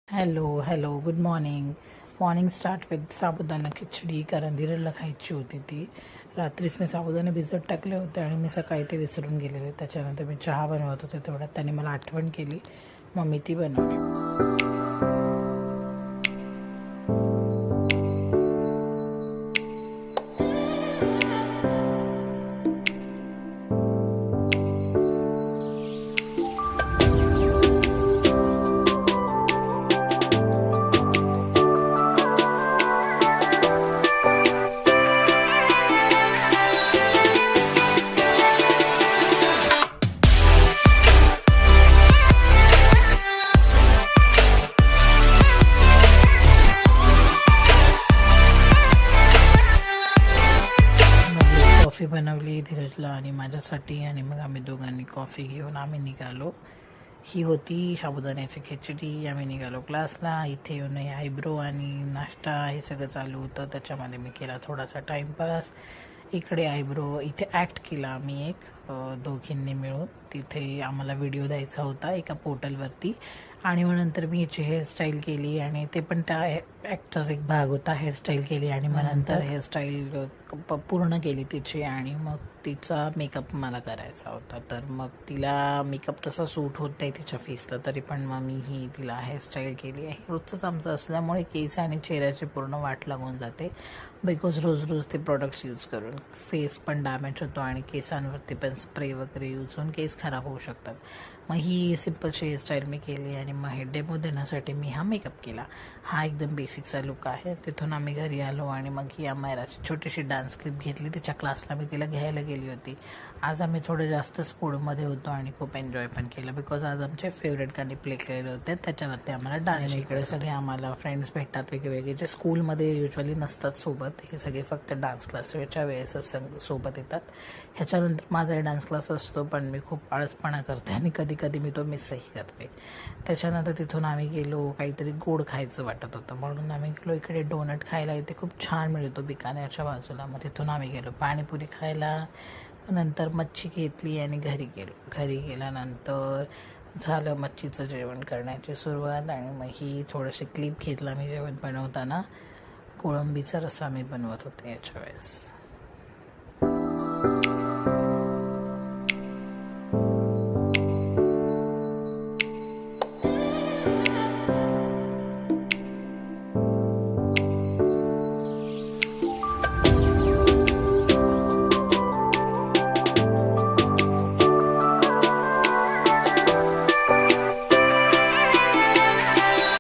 Hello good morning start with sabudana khichdi. कारण धीरजला खायची होती ती. रात्रीच मी साबुदाणे भिजत टाकले होते आणि मी सकाळी ते विसरून गेलेले. त्याच्यानंतर मी चहा बनवत होते, तेवढ्यात त्याने मला आठवण केली, मग मी ती बनवली. कॉफी बनवली धीरजला आणि माझ्यासाठी, आणि मग आम्ही दोघांनी कॉफी घेऊन आम्ही निघालो. ही होती साबुदाण्याची खिचडी. आम्ही निघालो क्लासला. इथे येऊन आयब्रो आणि नाश्ता हे सगळं चालू होतं. त्याच्यामध्ये मी केला थोडासा टाईमपास. इकडे आयब्रो इथे ॲक्ट केला आम्ही एक दोघींनी मिळून. तिथे आम्हाला व्हिडिओ द्यायचा होता एका पोर्टलवरती, आणि मग नंतर मी याची हेअरस्टाईल केली, आणि ते पण त्या ॲक्टचाच एक भाग होता. हेअरस्टाईल केली आणि मग नंतर हेअरस्टाईल पूर्ण केली तिची, आणि मग तिचा मेकअप मला करायचा होता. तर मग तिला मेकअप तसा सूट होत नाही तिच्या फेसला, तरी पण मग मी तिला हेअरस्टाईल केली आहे. रोजचंच आमचं असल्यामुळे केस आणि चेहऱ्याची पूर्ण वाट लागून जाते, बिकॉज रोज ते प्रोडक्ट्स यूज करून फेस पण डॅमेज होतो आणि केसांवरती पण स्प्रे वगैरे यूज होऊन केस खराब होऊ शकतात. मग ही सिम्पलशी हेअरस्टाईल मी केली, आणि मग हे डेमो देण्यासाठी मी हा मेकअप केला. हा एकदम बेसिकचा लुक आहे. तिथून आम्ही घरी आलो, आणि मग ही अमायराची छोटीशी डान्स क्लिप घेतली. तिच्या क्लासला मी तिला घ्यायला गेली होती. आज आम्ही थोडं जास्तच मूडमध्ये होतो आणि खूप एन्जॉय पण केलं, बिकॉज आज आमचे फेवरेट गाणे प्ले केलेले होते. त्याच्यावरती आम्हाला डान्स. इकडे सगळे आम्हाला फ्रेंड्स भेटतात वेगवेगळे, जे स्कूलमध्ये युजली नसतात सोबत. हे सगळे फक्त डान्स क्लासच्या वेळेसच सोबत येतात. ह्याच्यानंतर माझा डान्स क्लास असतो, पण मी खूप आळसपणा करते आणि कधी मी तो मिसही करते. त्याच्यानंतर तिथून आम्ही गेलो. काहीतरी गोड खायचं वाटत होतं, म्हणून आम्ही गेलो इकडे डोनट खायला. इथे खूप छान मिळतो बिकानेरच्या बाजूला. मग तिथून आम्ही गेलो पाणीपुरी खायला. नंतर मच्छी घेतली आणि घरी गेलो. घरी गेल्यानंतर झालं मच्छीचं जेवण करण्याची सुरुवात, आणि मग ही थोडंसं क्लिप घेतला मी जेवण बनवताना. कोळंबीचा रस्सा मी बनवत होते याच्या वेळेस.